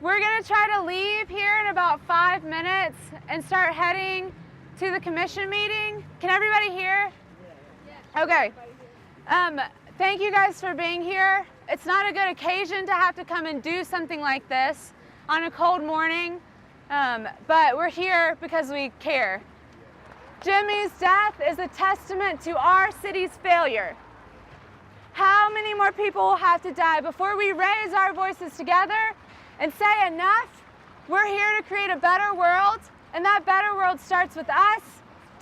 We're going to try to leave here in about 5 minutes and start heading to the commission meeting. Can everybody hear? Yeah. Okay. Thank you guys for being here. It's not a good occasion to have to come and do something like this on a cold morning, but we're here because we care. Jimmy's death is a testament to our city's failure. How many more people will have to die before we raise our voices together and say enough? We're here to create a better world, and that better world starts with us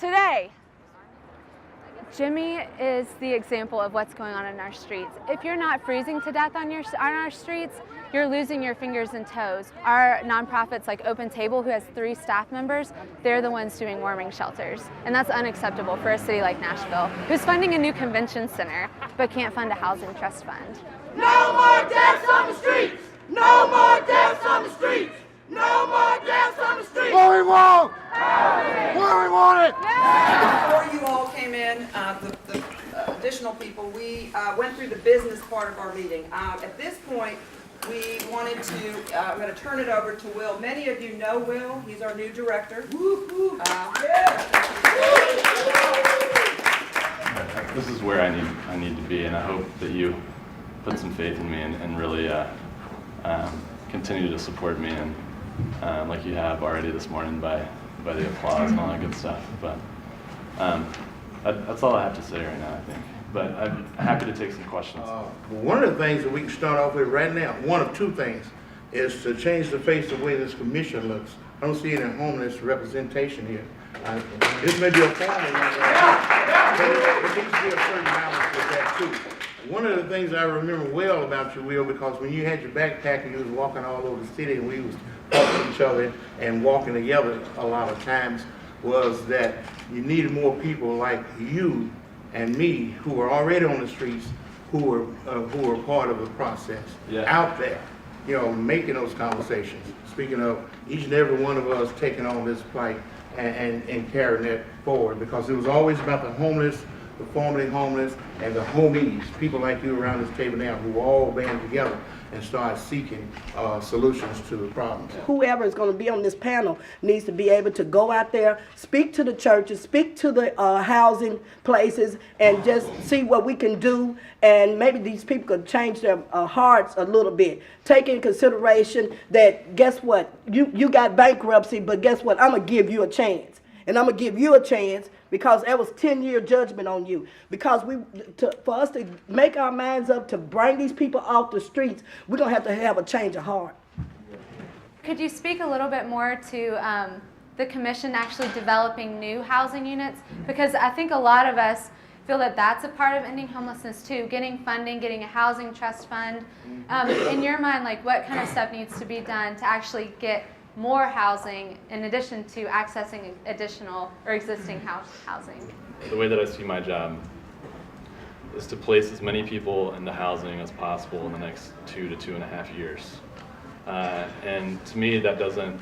today. Jimmy is the example of what's going on in our streets. If you're not freezing to death on our streets, you're losing your fingers and toes. Our nonprofits like Open Table, who has 3 staff members, they're the ones doing warming shelters. And that's unacceptable for a city like Nashville, who's funding a new convention center, but can't fund a housing trust fund. No more deaths on the streets! No more deaths on the streets! No more deaths on the streets! What we want! What we want it! Before you all came in, the additional people, we went through the business part of our meeting. At this point, we wanted to, I'm going to turn it over to Will. Many of you know Will. He's our new director. This is where I need to be, and I hope that you put some faith in me and really continue to support me, and like you have already this morning by the applause and all that good stuff. But that's all I have to say right now, I think. But I'm happy to take some questions. One of the things that we can start off with right now, one of 2 things, is to change the face of the way this commission looks. I don't see any homeless representation here. This may be a formal one, but there needs to be a certain balance with that too. One of the things I remember well about you, Will, because when you had your backpack and you was walking all over the city and we was talking to each other and walking together a lot of times, was that you needed more people like you and me who were already on the streets, who were part of the process, out there, you know, making those conversations. Speaking of each and every one of us taking on this plight and carrying it forward, because it was always about the homeless, the formerly homeless, and the homies, people like you around this table now who all band together and start seeking solutions to the problems. Whoever is going to be on this panel needs to be able to go out there, speak to the churches, speak to the housing places, and just see what we can do. And maybe these people could change their hearts a little bit. Take in consideration that, guess what, you got bankruptcy, but guess what, I'm going to give you a chance. And I'm going to give you a chance because there was 10-year judgment on you. Because for us to make our minds up to bring these people off the streets, we're going to have a change of heart. Could you speak a little bit more to the commission actually developing new housing units? Because I think a lot of us feel that that's a part of ending homelessness too, getting funding, getting a housing trust fund. In your mind, like, what kind of stuff needs to be done to actually get more housing in addition to accessing additional or existing housing? The way that I see my job is to place as many people into housing as possible in the next 2 to 2.5 years. And to me, that doesn't,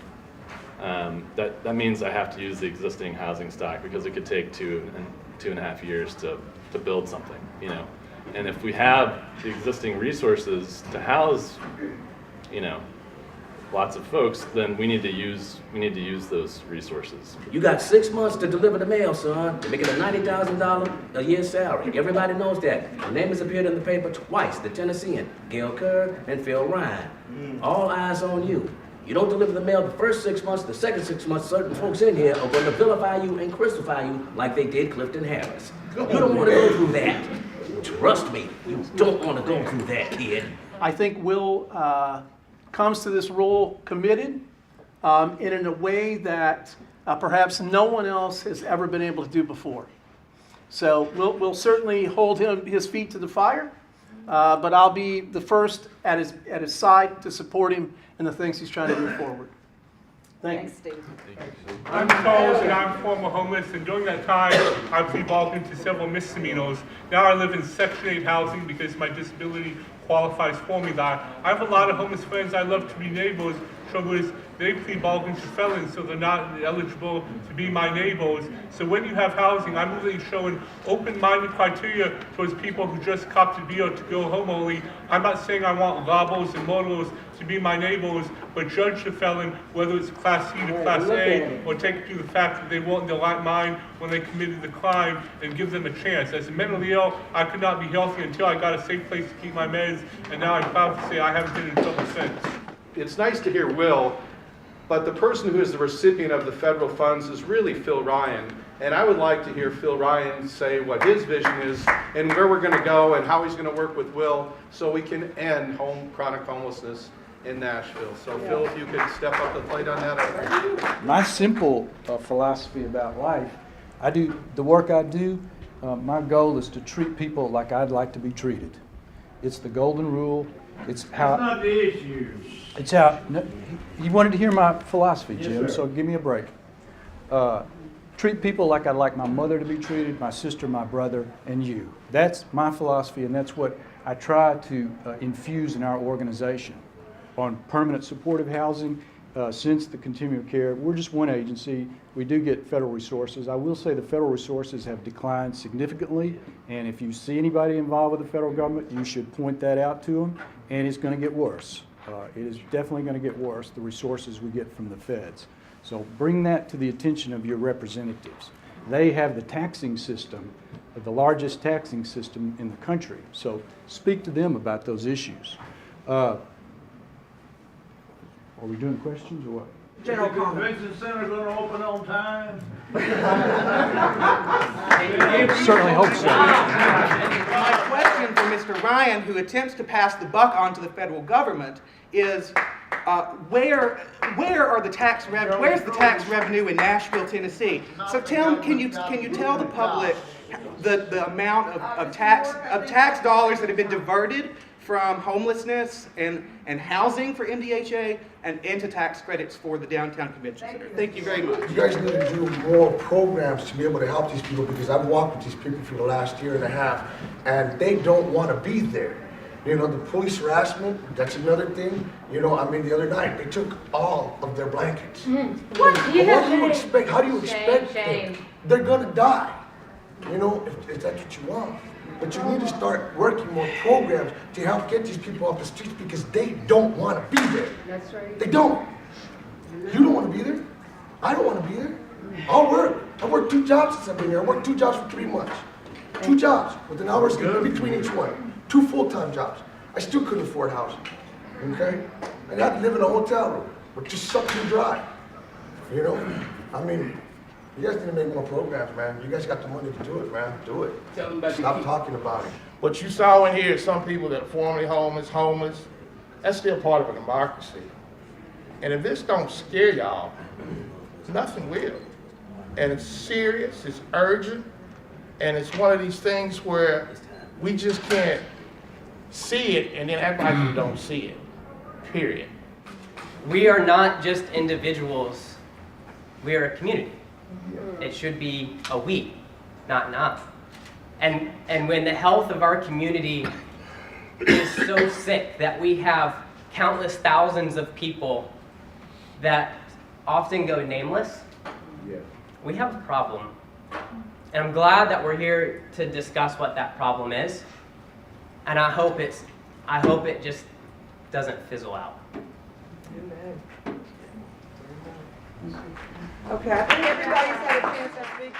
that means I have to use the existing housing stock, because it could take 2.5 years to build something, you know. And if we have the existing resources to house, you know, lots of folks, then we need to use those resources. You got 6 months to deliver the mail, son. You're making a $90,000 a year salary. Everybody knows that. Your name has appeared in the paper twice. The Tennessean, Gail Kerr and Phil Ryan. All eyes on you. You don't deliver the mail the first 6 months, the second 6 months, certain folks in here are going to vilify you and crucify you like they did Clifton Harris. You don't want to go through that. Trust me, you don't want to go through that, kid. I think Will comes to this role committed and in a way that perhaps no one else has ever been able to do before. So we'll certainly hold his feet to the fire, but I'll be the first at his side to support him in the things he's trying to move forward. Thanks, Steve. I'm Charles, and I'm former homeless, and during that time, I was involved into several misdemeanors. Now I live in Section 8 housing because my disability qualifies for me. That I have a lot of homeless friends I love to be neighbors. Trouble is, they plead bargain to felons, so they're not eligible to be my neighbors. So when you have housing, I'm really showing open-minded criteria towards people who just copped a deal to go home only. I'm not saying I want robbers and murderers to be my neighbors, but judge the felon, whether it's Class C to Class A, or take it to the fact that they weren't in their right mind when they committed the crime, and give them a chance. As a mentally ill, I could not be healthy until I got a safe place to keep my meds, and now I'm proud to say I haven't been in trouble since. It's nice to hear Will, but the person who is the recipient of the federal funds is really Phil Ryan. And I would like to hear Phil Ryan say what his vision is and where we're going to go and how he's going to work with Will so we can end chronic homelessness in Nashville. So Phil, if you could step up to the plate on that. I'd appreciate it. My simple philosophy about life, I do the work I do, my goal is to treat people like I'd like to be treated. It's the golden rule. It's how. That's not the issues. It's how. No, you wanted to hear my philosophy, Jim, Yes, sir. so give me a break. Treat people like I'd like my mother to be treated, my sister, my brother, and you. That's my philosophy, and that's what I try to infuse in our organization. On permanent supportive housing, since the continuum of care, we're just one agency. We do get federal resources. I will say the federal resources have declined significantly, and if you see anybody involved with the federal government, you should point that out to them, and it's going to get worse. It is definitely going to get worse, the resources we get from the feds. So bring that to the attention of your representatives. They have the taxing system, the largest taxing system in the country. So speak to them about those issues. Are we doing questions or what? General Is the comment. convention center gonna open on time? Certainly hope so. My question for Mr. Ryan, who attempts to pass the buck on to the federal government, is where's the tax revenue in Nashville, Tennessee? So can you tell the public the amount of tax dollars that have been diverted from homelessness and housing for MDHA and into tax credits for the downtown convention center? Thank you very much. You guys need to do more programs to be able to help these people, because I've walked with these people for the last year and a half, and they don't want to be there. You know, the police harassment, that's another thing. You know, I mean, the other night, they took all of their blankets. What? What do you expect? How do you expect them? They're gonna die. You know, if that's what you want. But you need to start working more programs to help get these people off the streets, because they don't want to be there. That's right. They don't. You don't want to be there. I don't want to be there. I'll work. I worked 2 jobs since I've been here. I worked 2 jobs for 3 months. 2 jobs with an hour in between each one. 2 full-time jobs. I still couldn't afford housing. Okay? I had to live in a hotel room, which just sucked me dry. You know? I mean, you guys need to make more programs, man. You guys got the money to do it, man. Do it. Stop talking about it. What you saw in here is some people that are formerly homeless, that's still part of a democracy. And if this don't scare y'all, nothing will. And it's serious, it's urgent, and it's one of these things where we just can't see it and then act like we don't see it, period. We are not just individuals, we are a community. It should be a we, not an I. And when the health of our community is so sick that we have countless thousands of people that often go nameless, we have a problem. And I'm glad that we're here to discuss what that problem is. And I hope it just doesn't fizzle out. Okay, I think everybody's had a chance to speak.